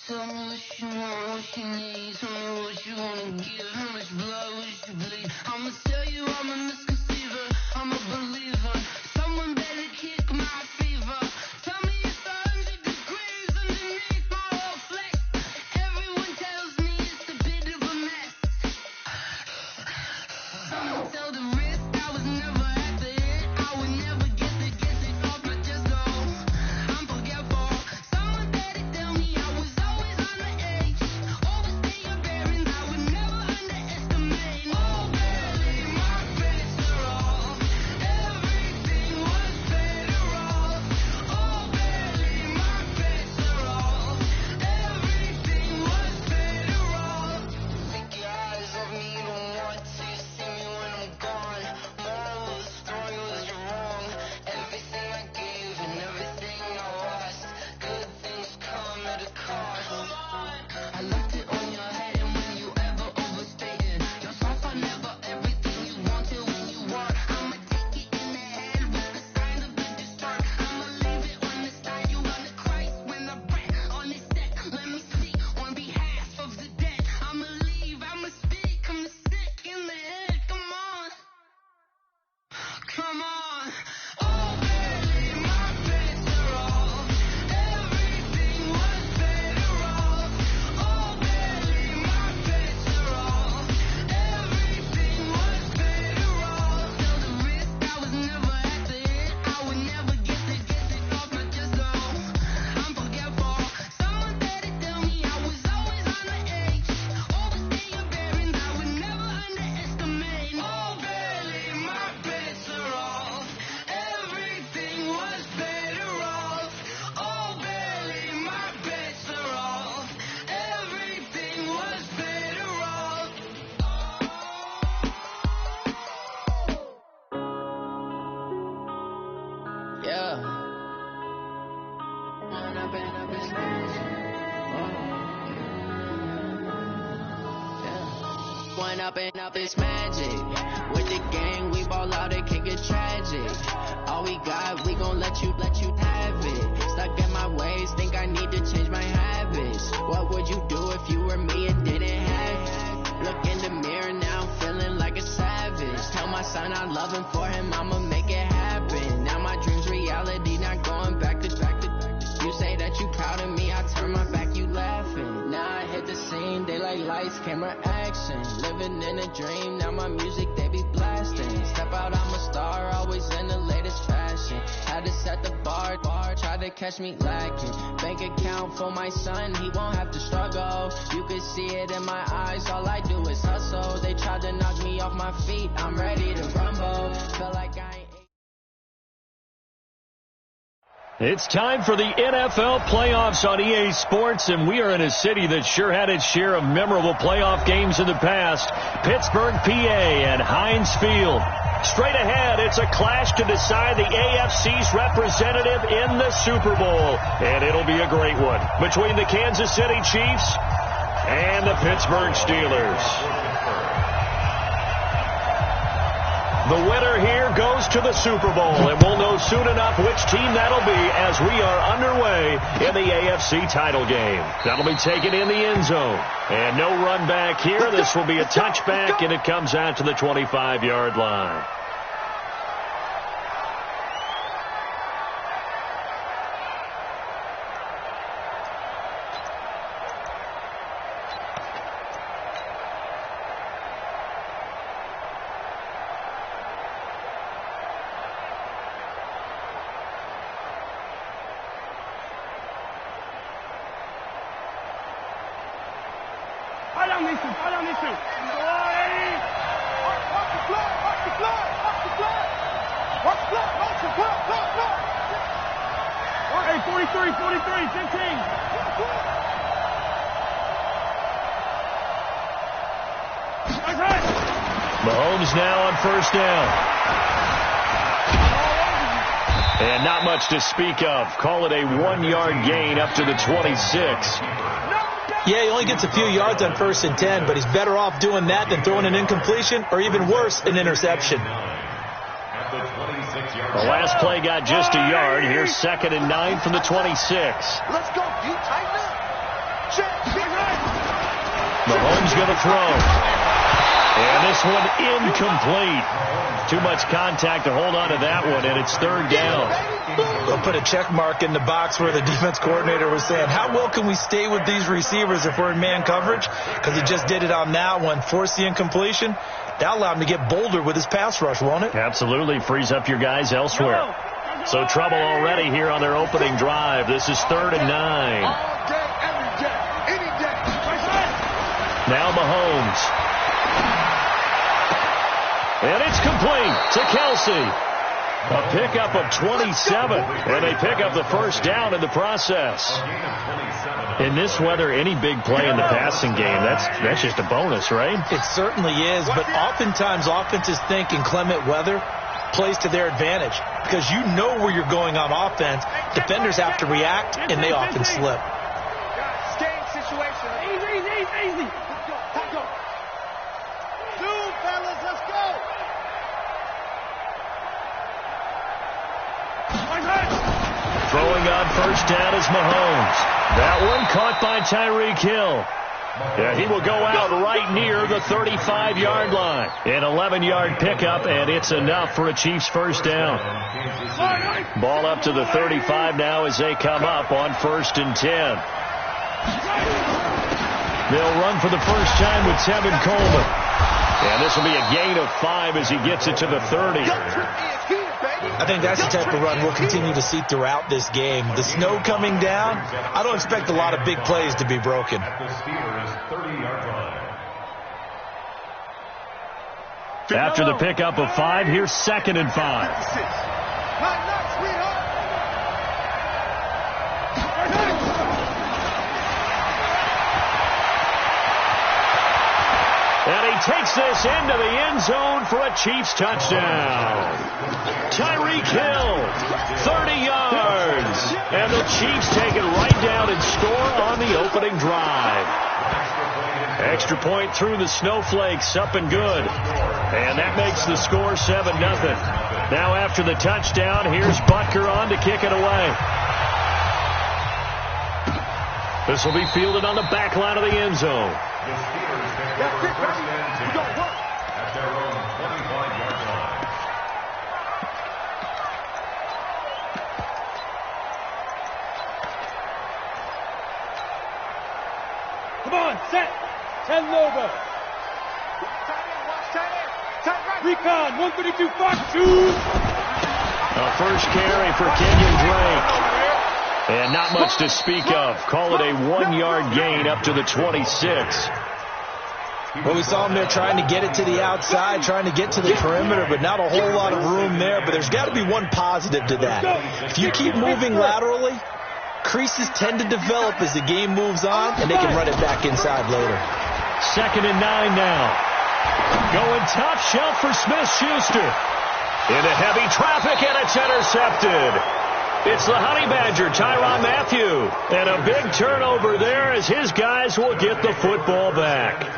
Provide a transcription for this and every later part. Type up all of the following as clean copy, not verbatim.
Tell me what you want, what you need. Tell me what you wanna give. How much blood would you bleed? I'ma tell you I'm a misconceiver. I'm a believer. Someone better kick my fever. Tell me it's 100 degrees underneath my whole flesh. Everyone tells me it's a bit of a mess. Someone tell the risk I was never at the hit. I would never get it off my chest. Oh, I'm forgetful. Someone better tell me I was always on the edge. Overstay your bearings, I would never underestimate. Oh, barely my bets are off. Everything was better off. Oh, barely my bets are off. Everything was better off. Take your eyes off me, you don't want to see me when I'm gone. Moral of the story was you're wrong. Everything I gave and everything I lost. Good things come at a cost. I left it on your head, and when you ever overstated yourself, I never everything you wanted when you want. I'ma take it in the head with the sign of the disturbed. I'ma leave it on the side. You on the Christ when I breath on this set. Let me speak on behalf of the dead. I'ma leave, I'ma speak. I'm sick in the head. Come on, come on. Oh, barely my bets are off. Everything was better off. Oh, barely my bets are off. Everything was better off. Tell the risk I was never at the hit. I would never get it off my chest. Oh, I'm forgetful. Someone better tell me I was always on the edge. Overstay your bearings, I would never underestimate. Oh, barely my bets are off. Everything was better off. Oh, barely my bets are off. Everything was better off. Yeah. Man, I've been up this One up and up is magic. With the gang, we ball out, it can get tragic. All we got, we gon' let you have it. Stuck in my ways, think I need to change my habits. What would you do if you were me and didn't have it? Look in the mirror now, I'm feeling like a savage. Tell my son I love him, for him I'ma make it happen. Now my dream's reality, not going back to. You say that you proud of me, I turn my back, you laughing. Now I hit the scene, they like lights, camera, action. Living in a dream, now my music, they be blasting. Step out, I'm a star, always in the latest fashion. Had to set the bar, try to catch me lacking. Bank account for my son, he won't have to struggle. You could see it in my eyes, all I do is hustle. They tried to knock me off my feet, I'm ready to rumble. Feel like I ain't. It's time for the NFL playoffs on EA Sports, and we are in a city that sure had its share of memorable playoff games in the past. Pittsburgh, PA, and Heinz Field. Straight ahead, it's a clash to decide the AFC's representative in the Super Bowl, and it'll be a great one between the Kansas City Chiefs and the Pittsburgh Steelers. The winner here goes to the Super Bowl, and we'll know soon enough which team that'll be as we are underway in the AFC title game. That'll be taken in the end zone. And no run back here. This will be a touchback, and it comes out to the 25-yard line. Mahomes now on first down. And not much to speak of. Call it a 1-yard gain up to the 26. Yeah, he only gets a few yards on 1st and 10, but he's better off doing that than throwing an incompletion or even worse, an interception. The last play got just a yard. Here's 2nd and 9 from the 26. Let's go, you tighten up. Mahomes going to throw. And this one incomplete. Too much contact to hold on to that one, and it's third down. They'll put a check mark in the box where the defense coordinator was saying, how well can we stay with these receivers if we're in man coverage? Because he just did it on that one. Force the incompletion. That'll allow him to get bolder with his pass rush, won't it? Absolutely. Frees up your guys elsewhere. So trouble already here on their opening drive. This is 3rd and 9. Now Mahomes. And it's complete to Kelsey. A pickup of 27. And they pick up the first down in the process. In this weather, any big play in the passing game, that's just a bonus, right? It certainly is. But oftentimes offenses think in clement weather plays to their advantage. Because you know where you're going on offense. Defenders have to react, and they often slip. Game situation. Easy. Go. Zoom, fellas, let's go. Throwing on first down is Mahomes. That one caught by Tyreek Hill. Yeah, he will go out right near the 35-yard line. An 11-yard pickup, and it's enough for a Chiefs first down. Ball up to the 35 now as they come up on 1st and 10. They'll run for the first time with Tevin Coleman. And this will be a gain of 5 as he gets it to the 30. I think that's the type of run we'll continue to see throughout this game. The snow coming down, I don't expect a lot of big plays to be broken. After the pickup of 5, here's 2nd and 5. And he takes this into the end zone for a Chiefs touchdown. Tyreek Hill, 30 yards. And the Chiefs take it right down and score on the opening drive. Extra point through the snowflakes, up and good. And that makes the score 7-0. Now after the touchdown, here's Butker on to kick it away. This will be fielded on the back line of the end zone. That's it, baby. We got work. At their own 25-yard line. Come on, set. 10 logo. Recon, 132, Fox, 2. A first carry for Kenyon Drake. And not much to speak of. Call it a 1-yard gain up to the 26. Well, we saw him there trying to get it to the outside, trying to get to the perimeter, but not a whole lot of room there. But there's got to be one positive to that. If you keep moving laterally, creases tend to develop as the game moves on, and they can run it back inside later. 2nd and 9 now. Going top shelf for Smith-Schuster. Into heavy traffic, and it's intercepted. It's the Honey Badger, Tyrann Mathieu. And a big turnover there as his guys will get the football back.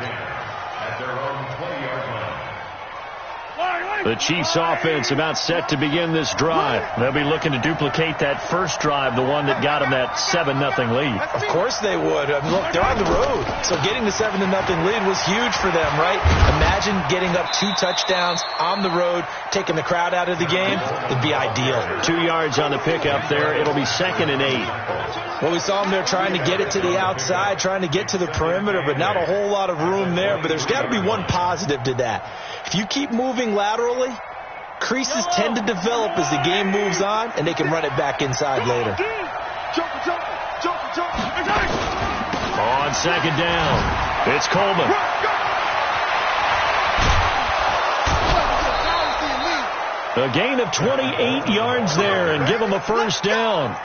The Chiefs offense about set to begin this drive. They'll be looking to duplicate that first drive, the one that got them that 7-0 lead. Of course they would. I mean, look, they're on the road. So getting the 7-0 lead was huge for them, right? Imagine getting up 2 touchdowns on the road, taking the crowd out of the game. It'd be ideal. 2 yards on the pickup there. It'll be 2nd and 8. Well, we saw them there trying to get it to the outside, trying to get to the perimeter, but not a whole lot of room there. But there's got to be one positive to that. If you keep moving laterally, creases tend to develop as the game moves on, and they can run it back inside later. On 2nd down, it's Coleman. A gain of 28 yards there and give them a first down.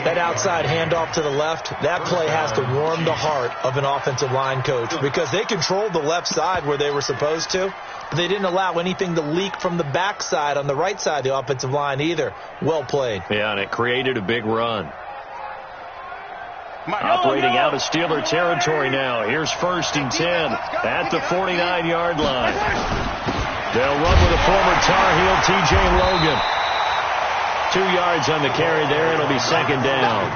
That outside handoff to the left, that play has to warm the heart of an offensive line coach because they controlled the left side where they were supposed to. But they didn't allow anything to leak from the backside on the right side of the offensive line either. Well played. Yeah, and it created a big run. Operating out of Steeler territory now. Here's 1st and 10 at the 49-yard line. They'll run with a former Tar Heel, T.J. Logan. 2 yards on the carry there. It'll be 2nd down.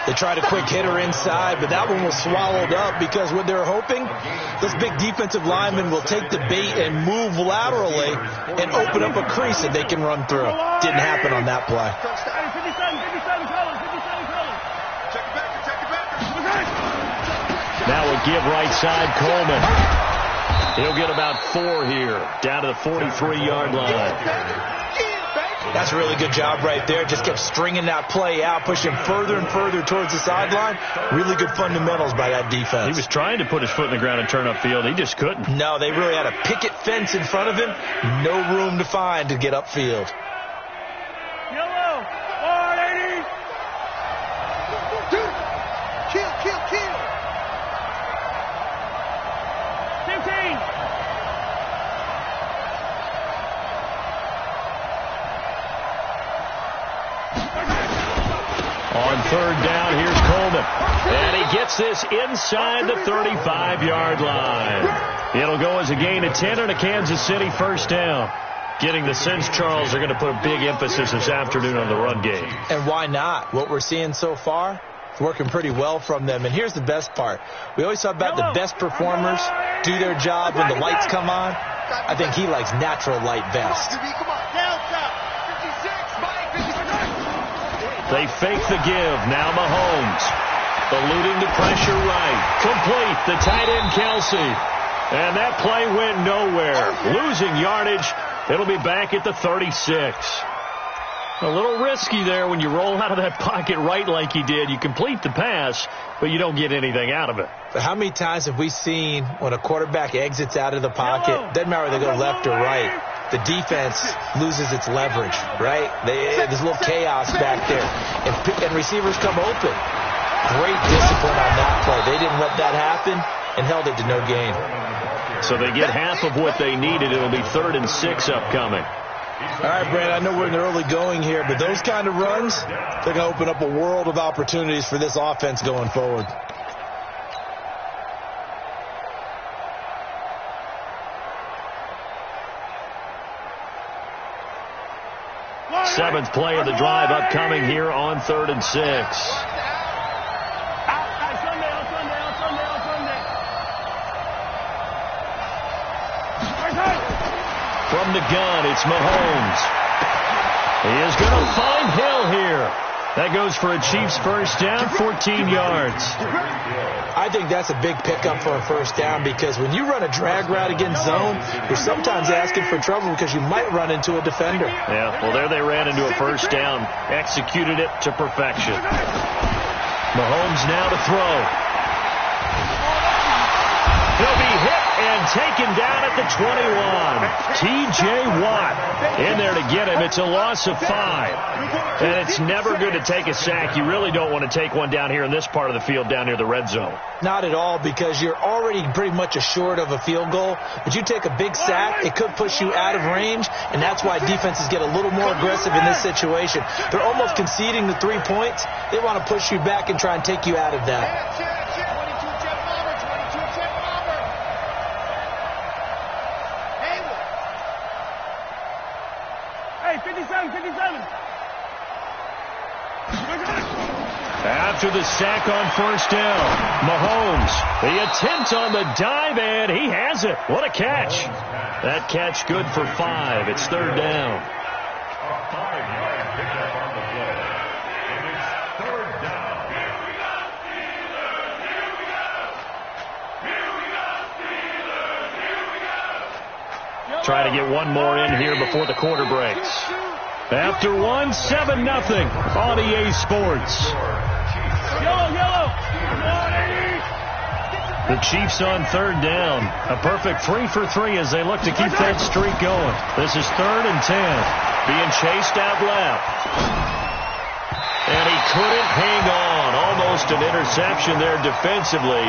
They tried a quick hitter inside, but that one was swallowed up because what they're hoping, this big defensive lineman will take the bait and move laterally and open up a crease that they can run through. Didn't happen on that play. Now a give right side, Coleman. He'll get about 4 here, down to the 43-yard line. That's a really good job right there. Just kept stringing that play out, pushing further and further towards the sideline. Really good fundamentals by that defense. He was trying to put his foot in the ground and turn upfield. He just couldn't. No, they really had a picket fence in front of him. No room to find to get upfield. Yellow, 480. Kill. 15. On third down, here's Coleman. And he gets this inside the 35-yard line. It'll go as a gain of 10 and a Kansas City first down. Getting the sense, Charles, they're going to put a big emphasis this afternoon on the run game. And why not? What we're seeing so far is working pretty well from them. And here's the best part. We always talk about the best performers do their job when the lights come on. I think he likes natural light best. They fake the give. Now Mahomes. Eluding the pressure right. Complete. The tight end, Kelsey. And that play went nowhere. Losing yardage. It'll be back at the 36. A little risky there when you roll out of that pocket right like he did. You complete the pass, but you don't get anything out of it. But how many times have we seen when a quarterback exits out of the pocket, doesn't matter whether they go left or right, the defense loses its leverage, right? There's a little chaos back there. And receivers come open. Great discipline on that play. They didn't let that happen and held it to no gain. So they get half of what they needed. It'll be 3rd and 6 upcoming. All right, Brad, I know we're in the early going here, but those kind of runs, they're going to open up a world of opportunities for this offense going forward. Seventh play of the drive upcoming here on 3rd and 6. From the gun, it's Mahomes. He is going to find Hill here. That goes for a Chiefs first down, 14 yards. I think that's a big pickup for a first down because when you run a drag route against zone, you're sometimes asking for trouble because you might run into a defender. Yeah, well, there they ran into a first down, executed it to perfection. Mahomes now to throw. He'll be hit and taken down at the 21. T.J. Watt in there to get him. It's a loss of 5. And it's never good to take a sack. You really don't want to take one down here in this part of the field down near the red zone. Not at all, because you're already pretty much assured of a field goal. But you take a big sack, it could push you out of range, and that's why defenses get a little more aggressive in this situation. They're almost conceding the 3 points. They want to push you back and try and take you out of that. After the sack on first down, Mahomes, the attempt on the dive, and he has it. What a catch. That catch good for 5. It's 3rd down. A 5-yard pickup on the play. And it's 3rd down. Trying to get one more in here before the quarter breaks. After one, 7-0 on EA Sports. The Chiefs on 3rd down. A perfect 3 for 3 as they look to keep that streak going. This is 3rd and 10. Being chased out left. And he couldn't hang on. Almost an interception there defensively.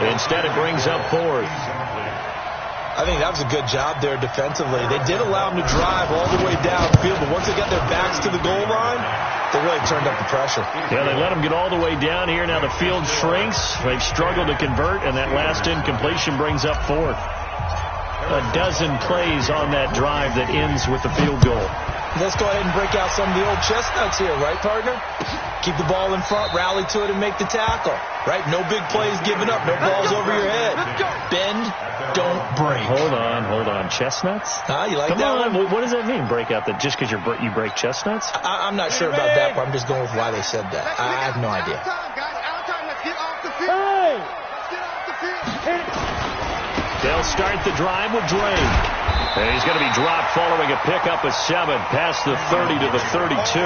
Instead, it brings up 4th. I think that was a good job there defensively. They did allow them to drive all the way downfield, but once they got their backs to the goal line, they really turned up the pressure. Yeah, they let them get all the way down here. Now the field shrinks. They've struggled to convert, and that last incompletion brings up 4th. A dozen plays on that drive that ends with the field goal. Let's go ahead and break out some of the old chestnuts here, right, partner? Keep the ball in front, rally to it, and make the tackle. Right? No big plays given up. No balls over your head. Bend, don't break. Hold on. Chestnuts? You like Come that on. one? What does that mean, break out? Just because you break chestnuts? I'm not sure about that, but I'm just going with why they said that. I have no idea. They'll start the drive with Drake. And he's going to be dropped following a pickup of 7 past the 30 to the 32.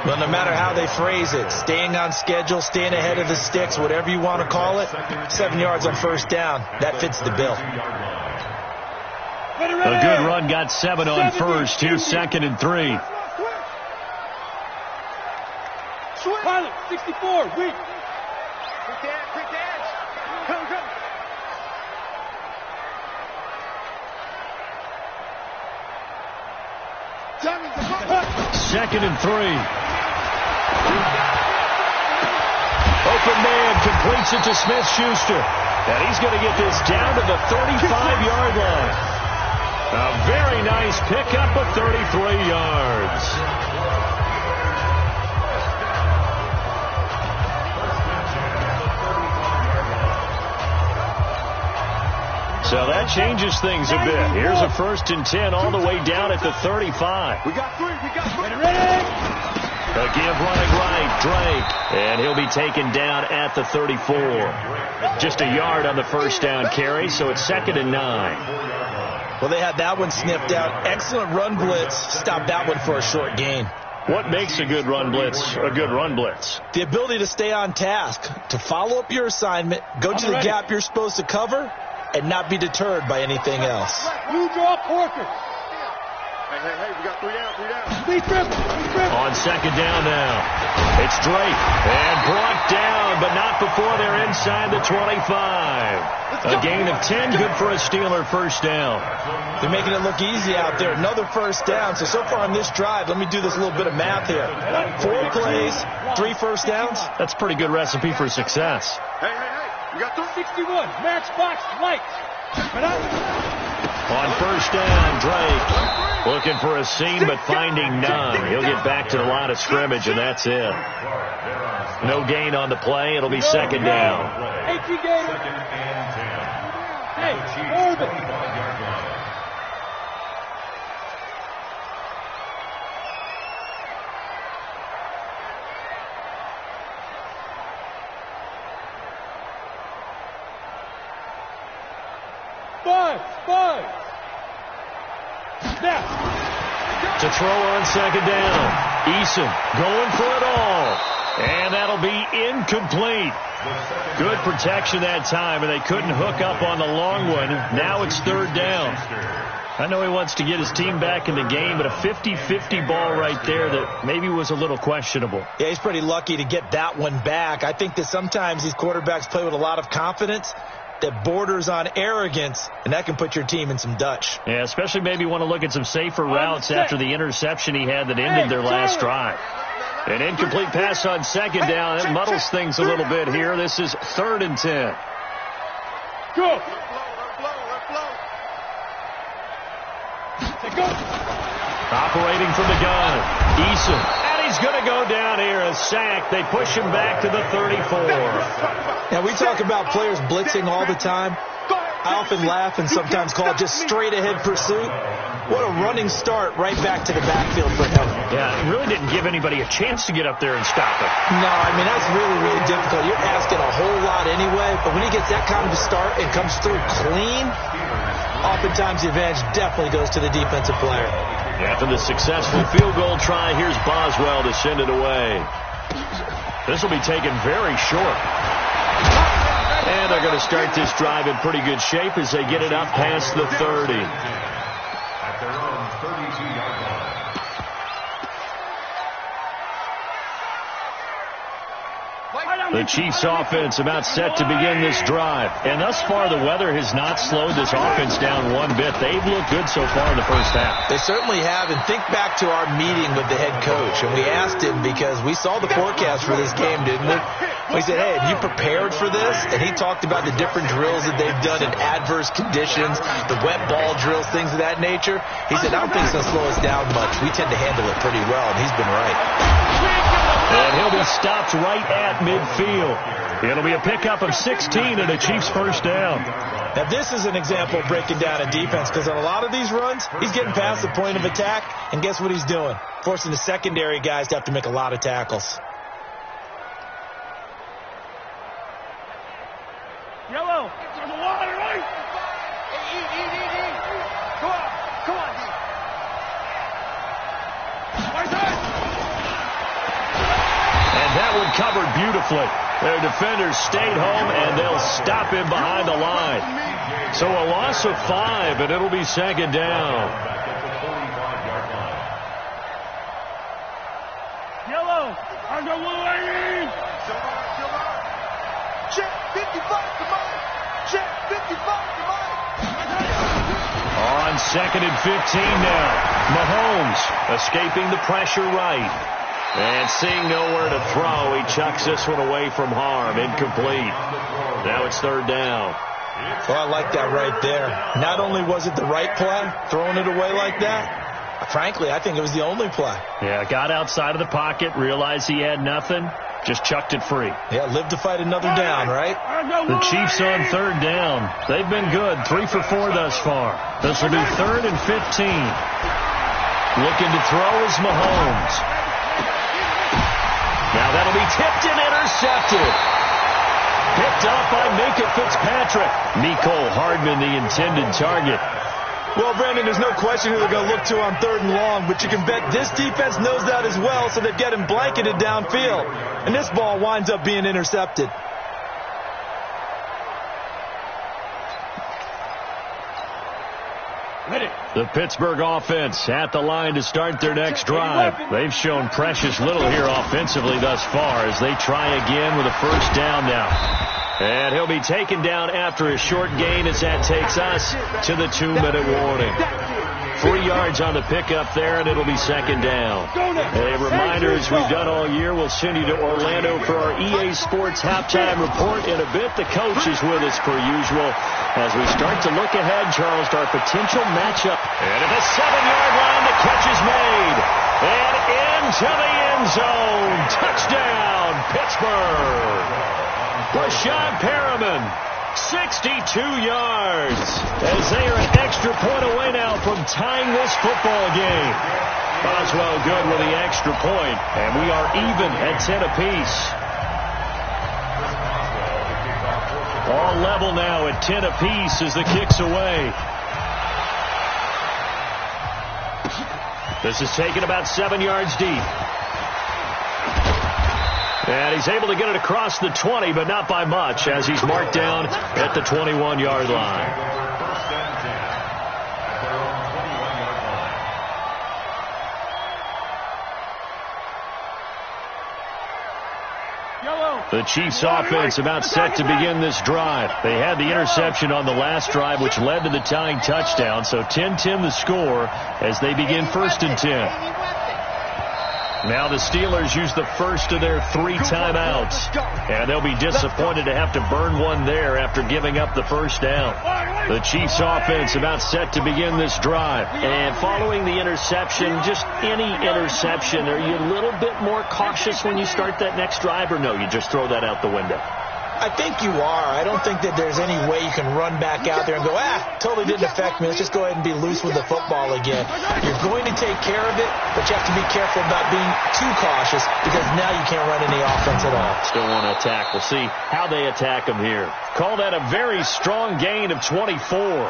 Well, no matter how they phrase it, staying on schedule, staying ahead of the sticks, whatever you want to call it, 7 yards on first down, that fits the bill. A good run got 7 on first. Here's 2nd and 3. Pilot, 64, weak. Quick edge. Go. 2nd and 3. Open man completes it to Smith-Schuster. And he's going to get this down to the 35-yard line. A very nice pickup of 33 yards. So that changes things a bit. Here's a 1st and 10 all the way down at the 35. We got 3. Ready? A give running right, Drake. And he'll be taken down at the 34. Just a yard on the first down carry, so it's 2nd and 9. Well, they had that one sniffed out. Excellent run blitz. Stopped that one for a short gain. What makes a good run blitz a good run blitz? The ability to stay on task, to follow up your assignment, go to the gap you're supposed to cover, and not be deterred by anything else. Blue draw, Porker. Hey, we got 3 down. Speed dribble. On 2nd down now. It's Drake. And brought down, but not before they're inside the 25. A gain of 10, good for a Steeler first down. They're making it look easy out there. Another first down. So far on this drive, let me do this little bit of math here. 4 plays, 3 first downs. That's a pretty good recipe for success. Hey. We got 61. Max box, light. On first down, Drake looking for a seam, but finding none. He'll get back to the line of scrimmage, and that's it. No gain on the play. It'll be 2nd down. Hey, Orbit. Five. To throw on 2nd down. Eason going for it all. And that'll be incomplete. Good protection that time, and they couldn't hook up on the long one. Now it's 3rd down. I know he wants to get his team back in the game, but a 50-50 ball right there that maybe was a little questionable. Yeah, he's pretty lucky to get that one back. I think that sometimes these quarterbacks play with a lot of confidence that borders on arrogance, and that can put your team in some Dutch. Yeah, especially maybe want to look at some safer routes after the interception he had that ended their last drive. An incomplete pass on 2nd down. It muddles things a little bit here. This is 3rd and 10. Go. Operating from the gun. Eason. And he's going to go down here. A sack. They push him back to the 34. Now, we talk about players blitzing all the time. I often laugh and sometimes call it just straight-ahead pursuit. What a running start right back to the backfield for him. Yeah, it really didn't give anybody a chance to get up there and stop it. No, I mean, that's really, really difficult. You're asking a whole lot anyway, but when he gets that kind of a start and comes through clean, oftentimes the advantage definitely goes to the defensive player. After the successful field goal try, here's Boswell to send it away. This will be taken very short. And they're going to start this drive in pretty good shape as they get it up past the 30. At their own 32-yard line. The Chiefs offense about set to begin this drive. And thus far, the weather has not slowed this offense down one bit. They've looked good so far in the first half. They certainly have. And think back to our meeting with the head coach. And we asked him because we saw the forecast for this game, didn't we? We said, hey, have you prepared for this? And he talked about the different drills that they've done in adverse conditions, the wet ball drills, things of that nature. He said, I don't think it's going to slow us down much. We tend to handle it pretty well, and he's been right. And he'll be stopped right at midfield. It'll be a pickup of 16 and a Chiefs first down. Now, this is an example of breaking down a defense because on a lot of these runs, he's getting past the point of attack, and guess what he's doing? Forcing the secondary guys to have to make a lot of tackles. Yellow. There's a water, right? Hey, Come on, D. And that one covered beautifully. Their defenders stayed home, and they'll stop him behind the line. So a loss of 5, and it'll be second down. Yellow. Underway. Check 55 to mine. Check 55 to mine. On second and 15 now. Mahomes escaping the pressure right. And seeing nowhere to throw, he chucks this one away from harm. Incomplete. Now it's third down. Well, I like that right there. Not only was it the right play, throwing it away like that, frankly, I think it was the only play. Yeah, got outside of the pocket, realized he had nothing, just chucked it free. Yeah, live to fight another down, right? The Chiefs on third down. They've been good, 3 for 4 thus far. This will be third and 15. Looking to throw is Mahomes. Now that'll be tipped and intercepted. Picked up by Minka Fitzpatrick. Mecole Hardman, the intended target. Well, Brandon, there's no question who they're going to look to on third and long, but you can bet this defense knows that as well, so they've got him blanketed downfield. And this ball winds up being intercepted. The Pittsburgh offense at the line to start their next drive. They've shown precious little here offensively thus far as they try again with a first down now. And he'll be taken down after a short gain as that takes us to the 2-minute warning. 3 yards on the pickup there, and it'll be second down. A reminder, as we've done all year, we'll send you to Orlando for our EA Sports halftime report. In a bit, the coach is with us per usual as we start to look ahead, Charles, to our potential matchup. And at the 7-yard line, the catch is made. And into the end zone. Touchdown, Pittsburgh. Rashad Perriman, 62 yards, as they are an extra point away now from tying this football game. Boswell good with the extra point, and we are even at 10 apiece. All level now at 10 apiece as the kick's away. This is taken about 7 yards deep. And he's able to get it across the 20, but not by much, as he's marked down at the 21-yard line. The Chiefs offense about set to begin this drive. They had the interception on the last drive, which led to the tying touchdown. So 10-10 the score as they begin first and 10. Now the Steelers use the first of their 3 timeouts. And they'll be disappointed to have to burn one there after giving up the first down. The Chiefs offense about set to begin this drive. And following the interception, just any interception, are you a little bit more cautious when you start that next drive, or no, you just throw that out the window? I think you are. I don't think that there's any way you can run back out there and go, totally didn't affect me. Let's just go ahead and be loose with the football again. You're going to take care of it, but you have to be careful about being too cautious because now you can't run any offense at all. Still want to attack. We'll see how they attack them here. Call that a very strong gain of 24.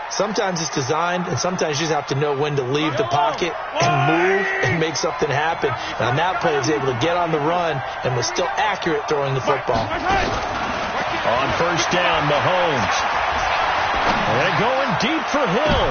Sometimes it's designed, and sometimes you just have to know when to leave the pocket and move and make something happen. And on that play, he was able to get on the run and was still accurate throwing the football. On first down, Mahomes. And going deep for Hill.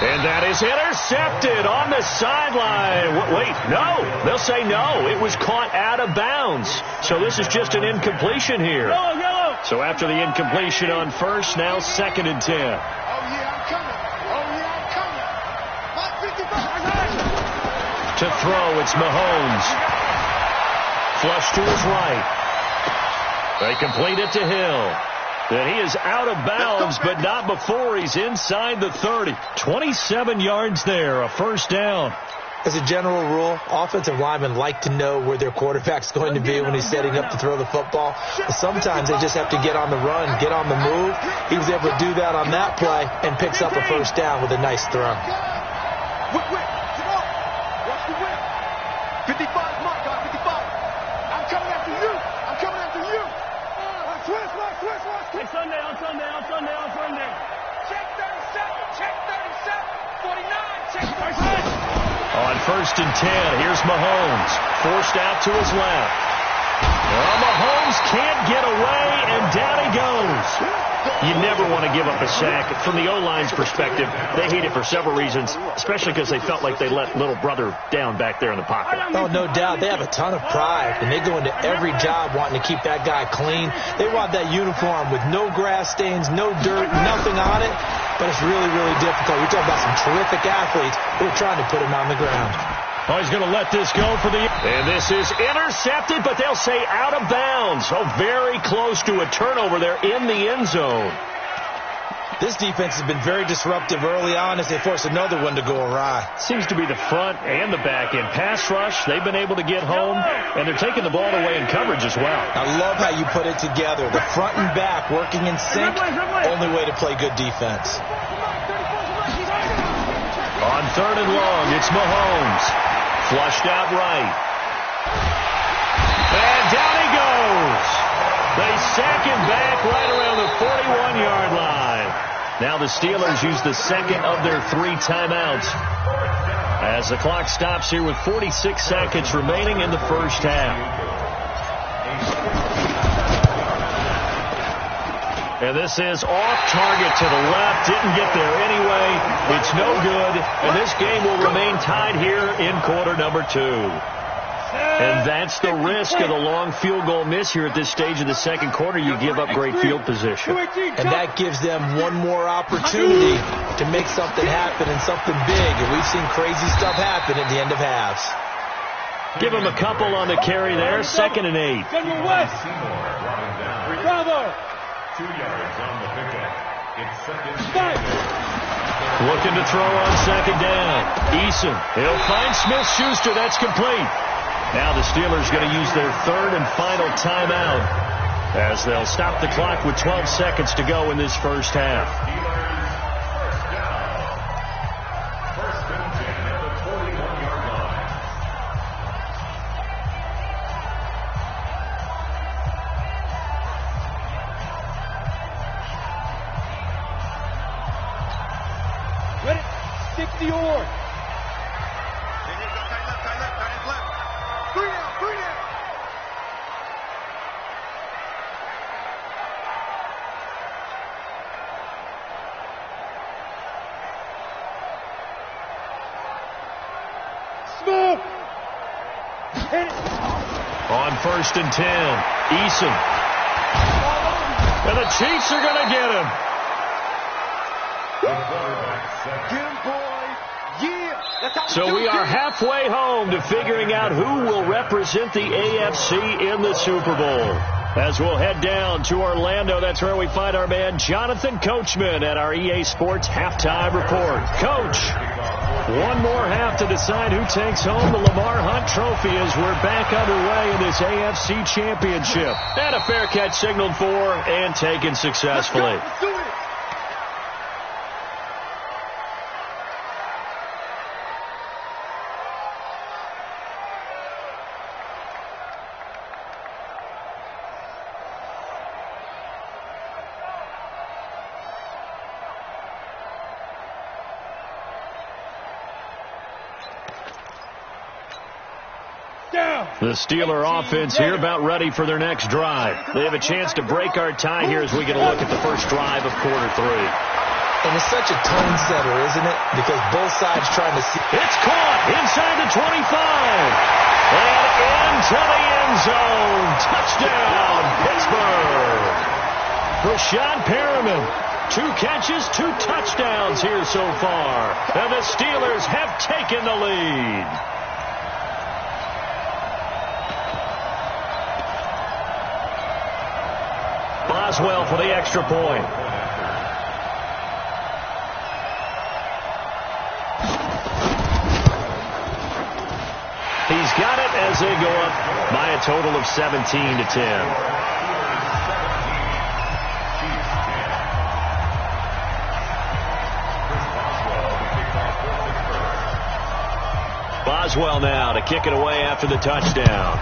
And that is intercepted on the sideline. Wait, no. They'll say no. It was caught out of bounds. So this is just an incompletion here. Yellow. So after the incompletion on first, now 2nd and 10. Oh, yeah, I'm coming. Oh, yeah, I'm coming. My 55. To throw, it's Mahomes. Flush to his right. They complete it to Hill. That he is out of bounds, but not before he's inside the 30. 27 yards there, a first down. As a general rule, offensive linemen like to know where their quarterback's going to be when he's setting up to throw the football. But sometimes they just have to get on the run, get on the move. He was able to do that on that play and picks up a first down with a nice throw. Whip. Come on. Watch the whip. 55, mark, guy, 55. I'm coming after you. Switch. On Sunday. Check 37, 49, check 37. On 1st and 10, here's Mahomes. Forced out to his left. Well, Mahomes can't get away, and down he goes. You never want to give up a sack. From the O-line's perspective, they hate it for several reasons, especially because they felt like they let little brother down back there in the pocket. Oh, no doubt. They have a ton of pride, and they go into every job wanting to keep that guy clean. They want that uniform with no grass stains, no dirt, nothing on it. But it's really, really difficult. We're talking about some terrific athletes who are trying to put him on the ground. Oh, he's going to let this go for the... And this is intercepted, but they'll say out of bounds. Oh, very close to a turnover there in the end zone. This defense has been very disruptive early on as they force another one to go awry. Seems to be the front and the back end. Pass rush, they've been able to get home, and they're taking the ball away in coverage as well. I love how you put it together. The front and back working in sync, only way to play good defense. On 3rd and long, it's Mahomes. Flushed out right. And down he goes. They sack him back right around the 41-yard line. Now the Steelers use the second of their 3 timeouts as the clock stops here with 46 seconds remaining in the first half. And this is off target to the left. Didn't get there anyway. It's no good. And this game will remain tied here in quarter number 2. And that's the risk of the long field goal miss here at this stage of the second quarter. You give up great field position. And that gives them one more opportunity to make something happen and something big. And we've seen crazy stuff happen at the end of halves. Give him a couple on the carry there. 2nd and 8. General West. Bravo. 2 yards on the pickup. It's 2nd. Looking to throw on 2nd down. Eason. He'll find Smith-Schuster. That's complete. Now the Steelers going to use their 3rd and final timeout as they'll stop the clock with 12 seconds to go in this first half. First and 10 at the 41-yard line. Ready? Stick the oar. Three down. Smoke. Hit it. On 1st and 10, Eason. And the Chiefs are going to get him. The quarterback set. Get him, boy. Yeah. That's how So we are halfway home to figuring out who will represent the AFC in the Super Bowl. As we'll head down to Orlando, that's where we find our man Jonathan Coachman at our EA Sports Halftime Report. Coach, one more half to decide who takes home the Lamar Hunt Trophy as we're back underway in this AFC Championship. And a fair catch signaled for and taken successfully. Let's do it. The Steeler offense here about ready for their next drive. They have a chance to break our tie here as we get a look at the first drive of quarter 3. And it's such a tone setter, isn't it? Because both sides trying to see. It's caught inside the 25. And into the end zone. Touchdown, Pittsburgh. Rashad Perriman. 2 catches, 2 touchdowns here so far. And the Steelers have taken the lead. Boswell for the extra point. He's got it as they go up by a total of 17-10. Boswell now to kick it away after the touchdown.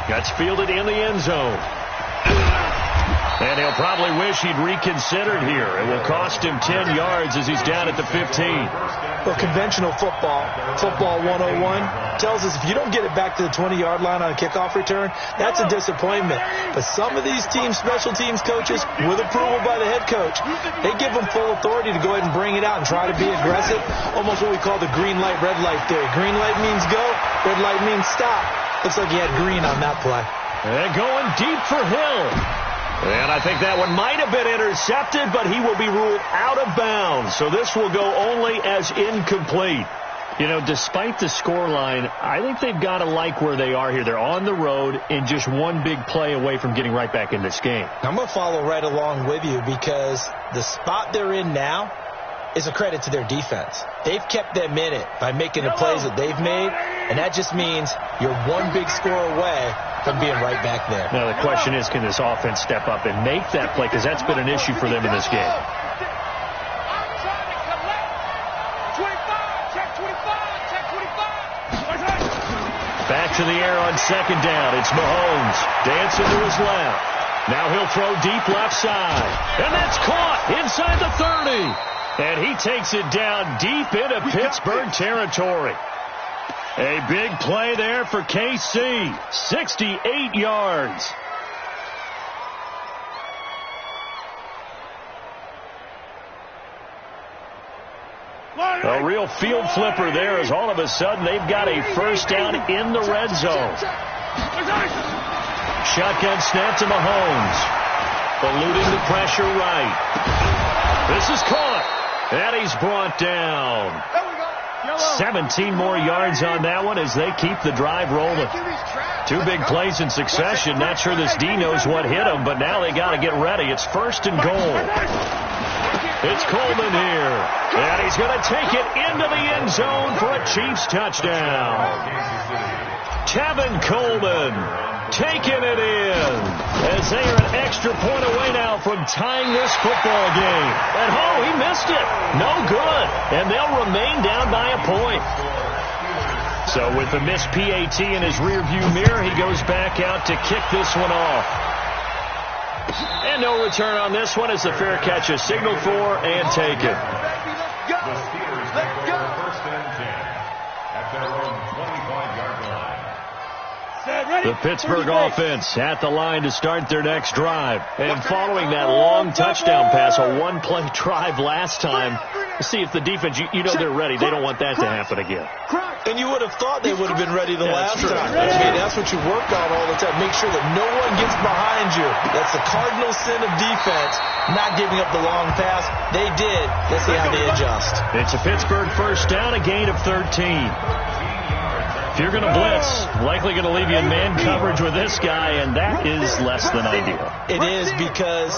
Gets fielded in the end zone. And he'll probably wish he'd reconsidered here. It will cost him 10 yards as he's down at the 15. Well, conventional football 101, tells us if you don't get it back to the 20-yard line on a kickoff return, that's a disappointment. But some of these teams, special teams coaches, with approval by the head coach, they give them full authority to go ahead and bring it out and try to be aggressive, almost what we call the green light, red light theory. Green light means go, red light means stop. Looks like he had green on that play. And going deep for Hill. And I think that one might have been intercepted, but he will be ruled out of bounds. So this will go only as incomplete. You know, despite the scoreline, I think they've got to like where they are here. They're on the road and just one big play away from getting right back in this game. I'm going to follow right along with you because the spot they're in now is a credit to their defense. They've kept them in it by making the plays that they've made, and that just means you're one big score away from being right back there. Now the question is, can this offense step up and make that play? Because that's been an issue for them in this game. Back to the air on second down. It's Mahomes dancing to his left. Now he'll throw deep left side. And that's caught inside the 30. And he takes it down deep into Pittsburgh territory. A big play there for KC. 68 yards. A real field flipper there as all of a sudden they've got a first down in the red zone. Shotgun snap to Mahomes. Eluding the pressure right. This is caught. And he's brought down. 17 more yards on that one as they keep the drive rolling. 2 big plays in succession. Not sure this D knows what hit him, but now they got to get ready. It's first and goal. It's Coleman here. And he's going to take it into the end zone for a Chiefs touchdown. Tevin Coleman taking it in as they are an extra point away now from tying this football game. And he missed it. No good. And they'll remain down by a point. So with the missed PAT in his rearview mirror, he goes back out to kick this one off. And no return on this one as the fair catch is signaled for and taken. The Steelers take over first and 10 at their own 25-yard line. The Pittsburgh offense at the line to start their next drive. And following that long touchdown pass, a one-play drive last time, see if the defense, you know they're ready. They don't want that to happen again. And you would have thought they would have been ready the last time. I mean, that's what you work on all the time. Make sure that no one gets behind you. That's the cardinal sin of defense, not giving up the long pass. They did. Let's see how they adjust. It's a Pittsburgh first down, a gain of 13. If you're going to blitz, likely going to leave you in man coverage with this guy, and that is less than ideal. It is because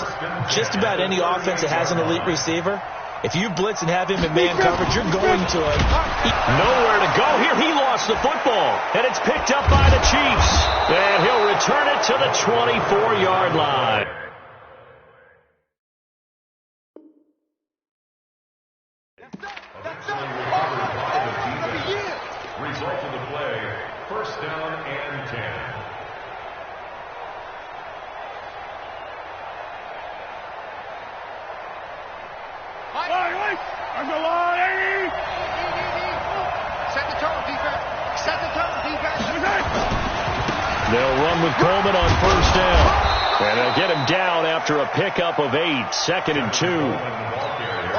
just about any offense that has an elite receiver, if you blitz and have him in man coverage, you're going to it. Nowhere to go here. He lost the football, and it's picked up by the Chiefs. And he'll return it to the 24-yard line. Result of the play, first down and 10. Set the tone, defense. Set the tone, defense. They'll run with Coleman on first down. And they'll get him down after a pickup of 8, 2nd and 2.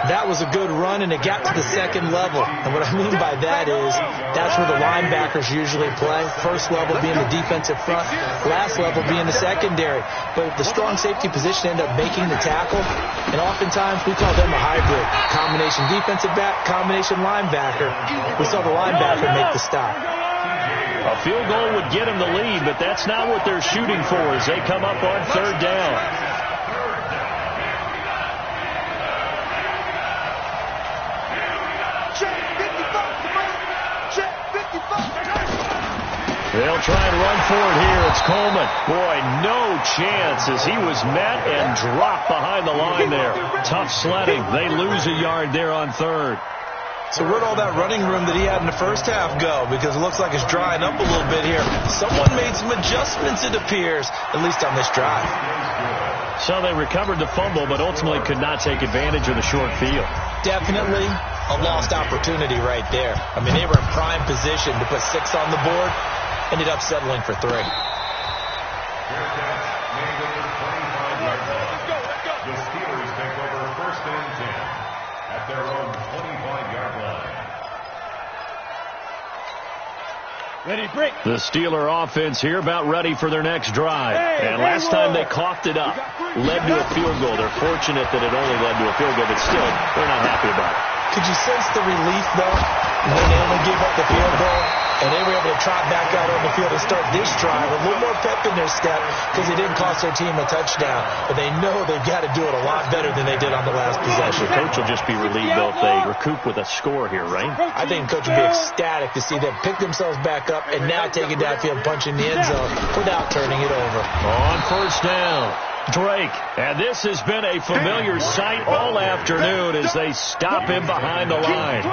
That was a good run, and it got to the second level. And what I mean by that is that's where the linebackers usually play. First level being the defensive front, last level being the secondary. But the strong safety position ended up making the tackle, and oftentimes we call them a hybrid. Combination defensive back, combination linebacker. We saw the linebacker make the stop. A field goal would get him the lead, but that's not what they're shooting for as they come up on 3rd down. They'll try and run for it here. It's Coleman. Boy, no chance as he was met and dropped behind the line there. Tough sledding. They lose a yard there on 3rd. So where'd all that running room that he had in the first half go? Because it looks like it's drying up a little bit here. Someone made some adjustments, it appears, at least on this drive. So they recovered the fumble, but ultimately could not take advantage of the short field. Definitely a lost opportunity right there. I mean, they were in prime position to put 6 on the board. Ended up settling for 3. The Steelers take over 1st and 10 at their own 25-yard line. Ready, break. The Steeler offense here about ready for their next drive. And last time they coughed it up, led to a field goal. They're fortunate that it only led to a field goal, but still, they're not happy about it. Could you sense the relief, though, when they only gave up the field goal and they were able to trot back out on the field and start this drive with a little more pep in their step because it didn't cost their team a touchdown. But they know they've got to do it a lot better than they did on the last possession. Coach will just be relieved, though, if they recoup with a score here, right? I think Coach will be ecstatic to see them pick themselves back up and now take it downfield, punch in the end zone without turning it over. On 1st down, Drake. And this has been a familiar sight all afternoon as they stop him behind the line.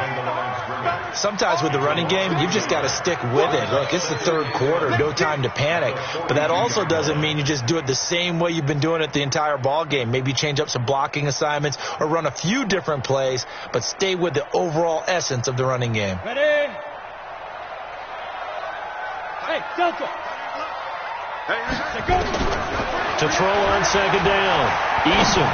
Sometimes with the running game, you've just got to stick with it. Look, it's the 3rd quarter, no time to panic. But that also doesn't mean you just do it the same way you've been doing it the entire ball game. Maybe change up some blocking assignments or run a few different plays, but stay with the overall essence of the running game. Ready? Hey, Delta. Hey, go. To throw on 2nd down, Eason.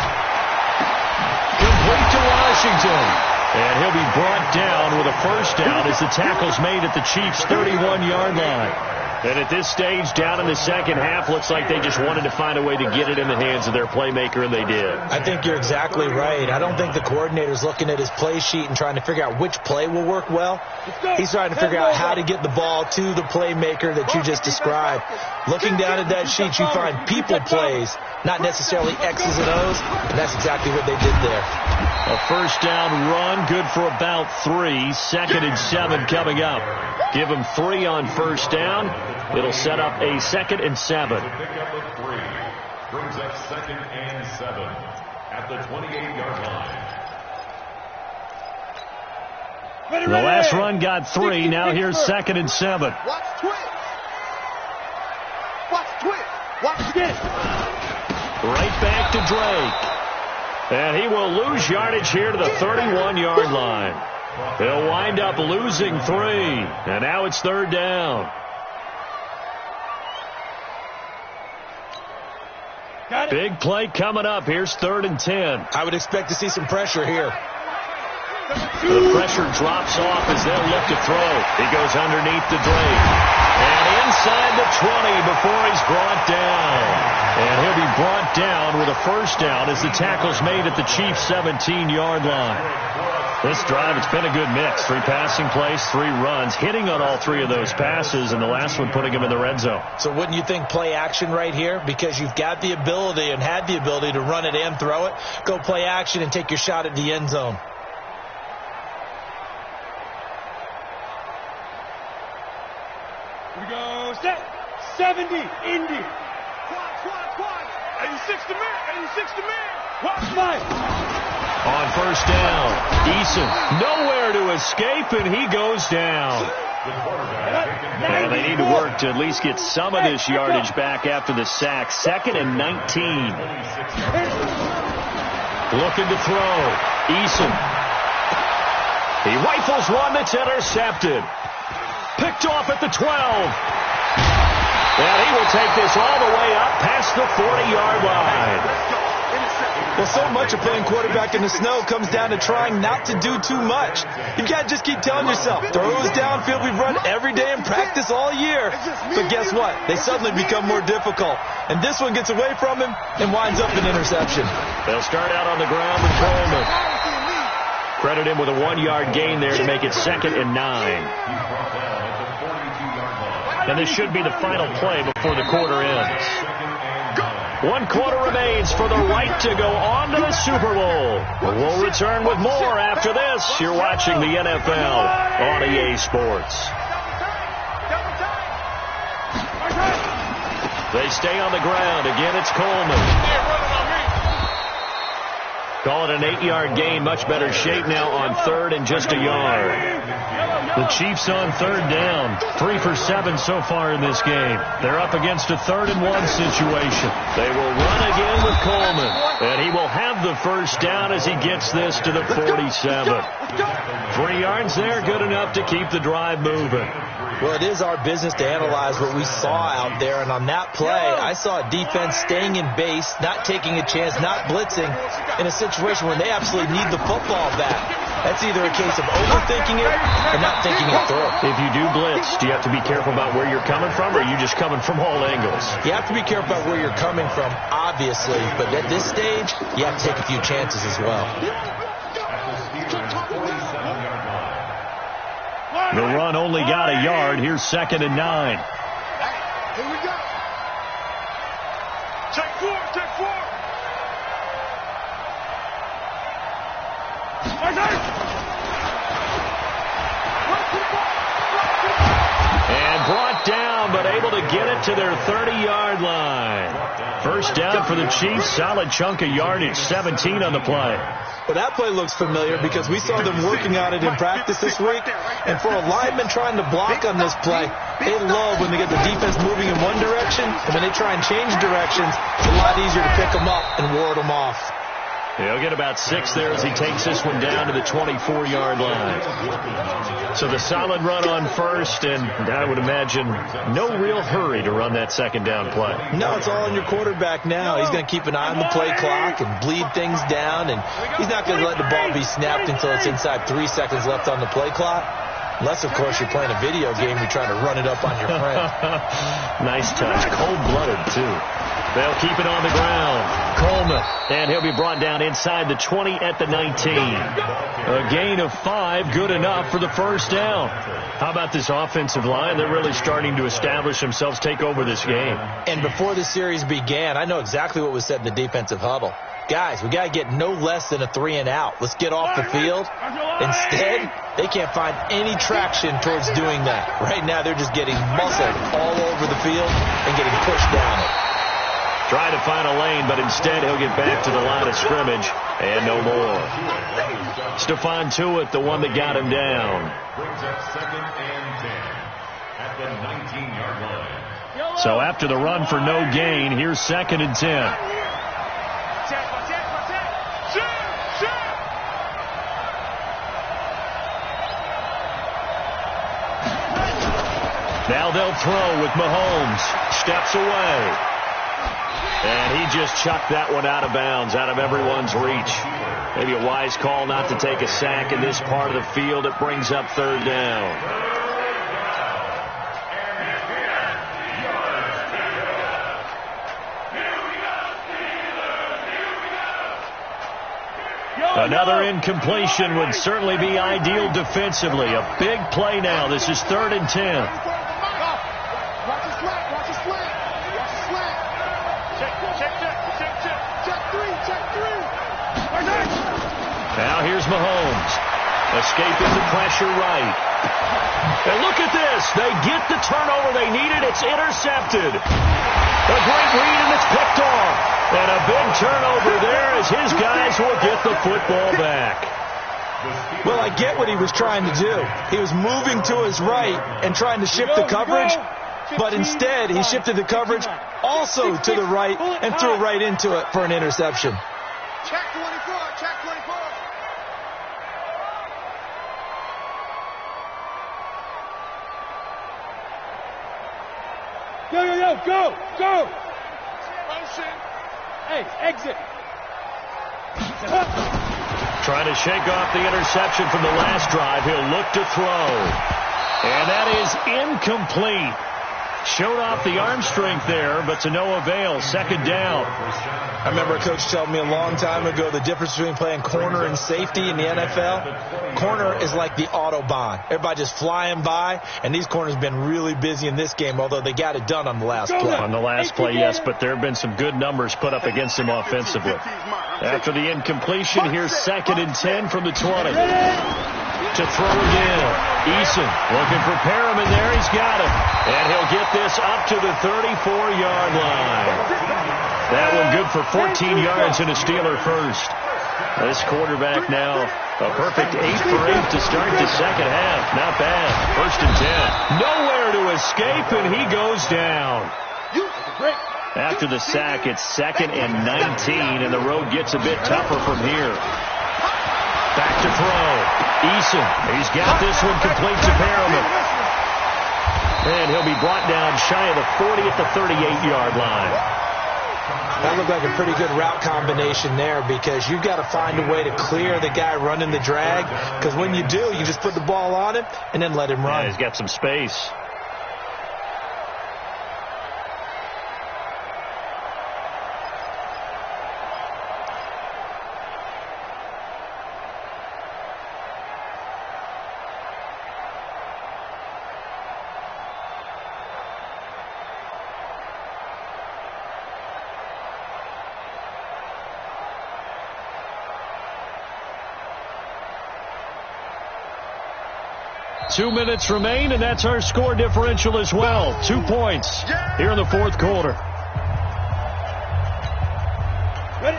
Complete to Washington. And he'll be brought down with a 1st down as the tackle's made at the Chiefs' 31-yard line. And at this stage, down in the second half, looks like they just wanted to find a way to get it in the hands of their playmaker, and they did. I think you're exactly right. I don't think the coordinator's looking at his play sheet and trying to figure out which play will work well. He's trying to figure out how to get the ball to the playmaker that you just described. Looking down at that sheet, you find people plays, not necessarily X's and O's, and that's exactly what they did there. A 1st down run, good for about 3. 2nd and 7 coming up. Give them 3 on 1st down. It'll set up a 2nd and 7. The pickup of 3 brings up 2nd and 7 at the 28-yard line. The last run got 3. Now here's 2nd and 7. Watch twist. Watch twist. Watch again. Right back to Drake. And he will lose yardage here to the 31-yard line. He'll wind up losing 3. And now it's 3rd down. Big play coming up. Here's 3rd and 10. I would expect to see some pressure here. The pressure drops off as they'll look to throw. He goes underneath to Drake. And inside the 20 before he's brought down. And he'll be brought down with a 1st down as the tackle's made at the Chiefs' 17-yard line. This drive, it's been a good mix. 3 passing plays, 3 runs, hitting on all 3 of those passes, and the last one putting him in the red zone. So wouldn't you think play action right here? Because you've got the ability and had the ability to run it and throw it. Go play action and take your shot at the end zone. Here we go. Set. 70. Indy. Quad. 86 to man. 86 to man. Watch fight. On 1st down, Eason nowhere to escape, and he goes down. And they need to work to at least get some of this yardage back after the sack. 2nd and 19. Looking to throw. Eason. He rifles one that's intercepted. Picked off at the 12. And he will take this all the way up past the 40-yard line. Well, so much of playing quarterback in the snow comes down to trying not to do too much. You've got to just keep telling yourself, throws downfield we've run every day in practice all year. But guess what? They suddenly become more difficult. And this one gets away from him and winds up an interception. They'll start out on the ground with Coleman. Credit him with a 1-yard gain there to make it 2nd and 9. And this should be the final play before the quarter ends. 1 quarter remains for the right to go on to the Super Bowl. We'll return with more after this. You're watching the NFL on EA Sports. They stay on the ground. Again, it's Coleman. Call it an 8-yard gain. Much better shape now on 3rd and just a yard. The Chiefs on 3rd down. 3 for 7 so far in this game. They're up against a 3rd and 1 situation. They will run again with Coleman. And he will have the first down as he gets this to the 47. 3 yards there, good enough to keep the drive moving. Well, it is our business to analyze what we saw out there, and on that play, I saw a defense staying in base, not taking a chance, not blitzing, in a situation where they absolutely need the football back. That's either a case of overthinking it or not thinking it through. If you do blitz, do you have to be careful about where you're coming from, or are you just coming from all angles? You have to be careful about where you're coming from, obviously, but at this stage, you have to take a few chances as well. The run only got a yard. Here's 2nd and 9. Here we go. Check 4, check 4. And brought down, but able to get it to their 30-yard line. First down for the Chiefs. Solid chunk of yardage. 17 on the play. Well, that play looks familiar because we saw them working on it in practice this week. And for a lineman trying to block on this play, they love when they get the defense moving in one direction. And when they try and change directions, it's a lot easier to pick them up and ward them off. He'll get about 6 there as he takes this one down to the 24-yard line. So the solid run on first, and I would imagine no real hurry to run that 2nd down play. No, it's all on your quarterback now. He's going to keep an eye on the play clock and bleed things down, and he's not going to let the ball be snapped until it's inside 3 seconds left on the play clock. Unless, of course, you're playing a video game, you're trying to run it up on your friend. Nice touch. Cold-blooded, too. They'll keep it on the ground. Coleman. And he'll be brought down inside the 20 at the 19. A gain of 5, good enough for the first down. How about this offensive line? They're really starting to establish themselves, take over this game. And before the series began, I know exactly what was said in the defensive huddle. Guys, we got to get no less than a 3 and out. Let's get off the field. Instead, they can't find any traction towards doing that. Right now, they're just getting muscled all over the field and getting pushed down it. Trying to find a lane, but instead he'll get back to the line of scrimmage and no more. Stephon Tuitt, the one that got him down. Brings up 2nd and 10 at the 19-yard line. So after the run for no gain, here's 2nd and 10. Now they'll throw with Mahomes. Steps away. And he just chucked that one out of bounds, out of everyone's reach. Maybe a wise call not to take a sack in this part of the field. It brings up 3rd down. Another incompletion would certainly be ideal defensively. A big play now. This is 3rd and 10. Watch the slant, watch the slant. Watch the slant. Check 3. Now here's Mahomes. Escaping the pressure right. And look at this. They get the turnover they needed. It's intercepted. A great read, and it's picked off. And a big turnover there as his guys will get the football back. Well, I get what he was trying to do. He was moving to his right and trying to shift the coverage, but instead he shifted the coverage also to the right and threw right into it for an interception. Check 24, check 24. Yo, yo, yo. Go! Hey, exit. Trying to shake off the interception from the last drive. He'll look to throw. And that is incomplete. Showed off the arm strength there, but to no avail. Second down. I remember a coach telling me a long time ago the difference between playing corner and safety in the NFL. Corner is like the Autobahn. Everybody just flying by, and these corners have been really busy in this game, although they got it done on the last play. On the last play, yes, but there have been some good numbers put up against him offensively. After the incompletion, here's 2nd and 10 from the 20. To throw again. Eason looking for Perriman there. He's got him. And he'll get this up to the 34-yard line. That one good for 14 yards and a Steeler first. This quarterback now a perfect 8 for 8 to start the second half. Not bad. 1st and 10. Nowhere to escape, and he goes down. After the sack, it's 2nd and 19, and the road gets a bit tougher from here. Back to throw. Eason. He's got this one complete to Perriman. And he'll be brought down shy of the 40 at the 38-yard line. That looked like a pretty good route combination there, because you've got to find a way to clear the guy running the drag, because when you do, you just put the ball on him and then let him run. Yeah, he's got some space. Two minutes remain, and that's our score differential as well. 2 points here in the fourth quarter.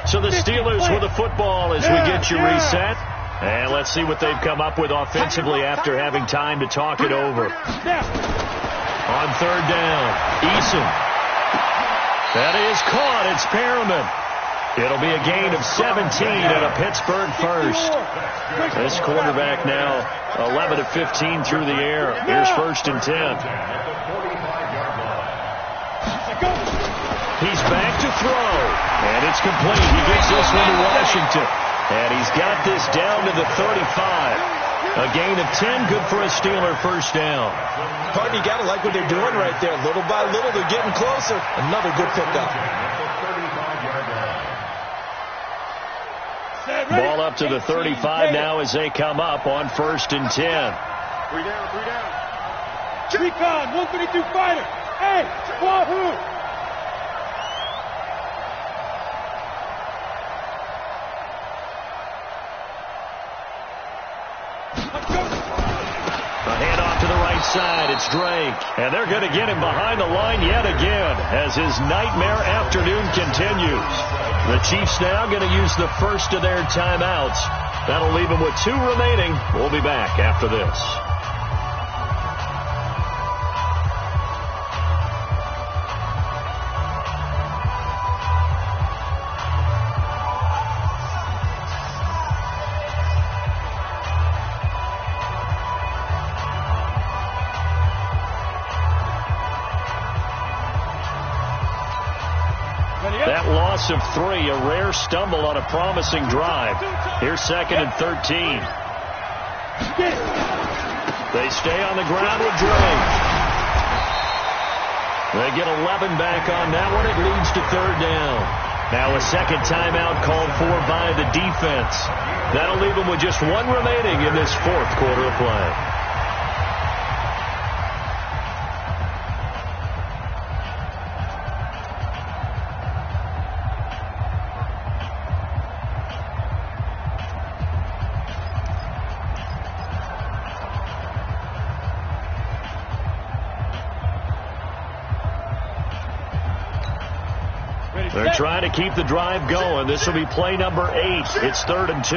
So the Steelers with the football as we get you reset. And let's see what they've come up with offensively after having time to talk it over. On 3rd down, Eason. That is caught. It's Perriman. It'll be a gain of 17 and a Pittsburgh first. This quarterback now 11 of 15 through the air. Here's 1st and 10. He's back to throw. And it's complete. He gives this one to Washington. And he's got this down to the 35. A gain of 10, good for a Steeler first down. Pardon, you got to like what they're doing right there. Little by little, they're getting closer. Another good pickup. Ball up to the 35 now as they come up on 1st and 10. 3 down. Recon, 132 fighter. Hey, Wahoo! A handoff to the right side. It's Drake. And they're going to get him behind the line yet again as his nightmare afternoon continues. The Chiefs now going to use the first of their timeouts. That'll leave them with 2 remaining. We'll be back after this. That loss of 3, a rare stumble on a promising drive. Here's 2nd and 13. They stay on the ground with Drake. They get 11 back on that one. It leads to 3rd down. Now a second timeout called for by the defense. That'll leave them with just 1 remaining in this fourth quarter of play. They're trying to keep the drive going. This will be play number 8. It's 3rd and 2.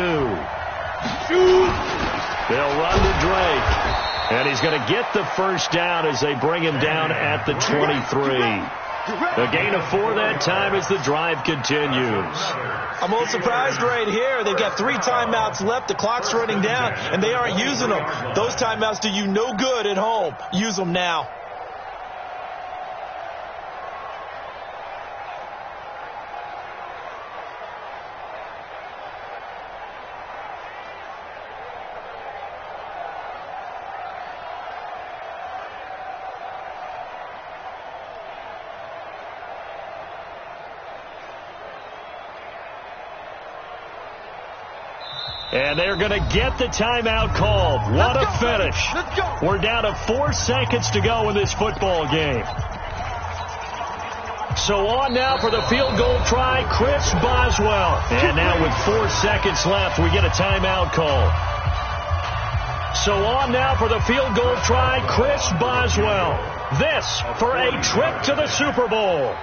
They'll run to Drake. And he's going to get the first down as they bring him down at the 23. A gain of 4 that time as the drive continues. I'm a little surprised right here. They've got 3 timeouts left. The clock's running down, and they aren't using them. Those timeouts do you no good at home. Use them now. And they're going to get the timeout called. What a finish. Let's go. We're down to 4 seconds to go in this football game. So on now for the field goal try, Chris Boswell. And now with 4 seconds left, we get a timeout call. So on now for the field goal try, Chris Boswell. This for a trip to the Super Bowl.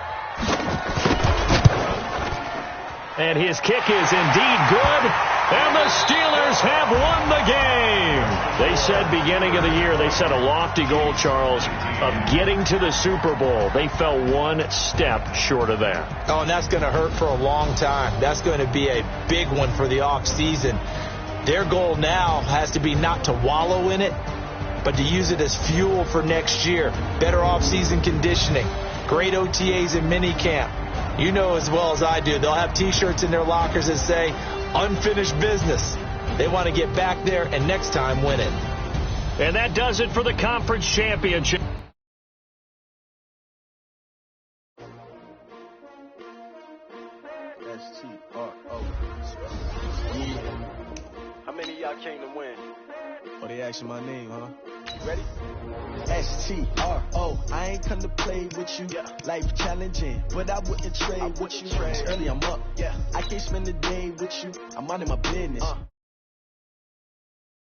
And his kick is indeed good. And the Steelers have won the game. They said beginning of the year, they set a lofty goal, Charles, of getting to the Super Bowl. They fell 1 step short of that. Oh, and that's going to hurt for a long time. That's going to be a big one for the offseason. Their goal now has to be not to wallow in it, but to use it as fuel for next year. Better offseason conditioning, great OTAs and minicamp. You know as well as I do, they'll have T-shirts in their lockers that say, unfinished business. They want to get back there and next time win it. And that does it for the conference championship. S-T-R-O. Yeah. How many of y'all came to win? Oh, they asking my name, huh? You ready? S-T-R-O. I ain't come to play with you. Yeah. Life challenging, but I wouldn't trade with you. Early I'm up. Yeah. I can't spend the day with you. I'm minding my business.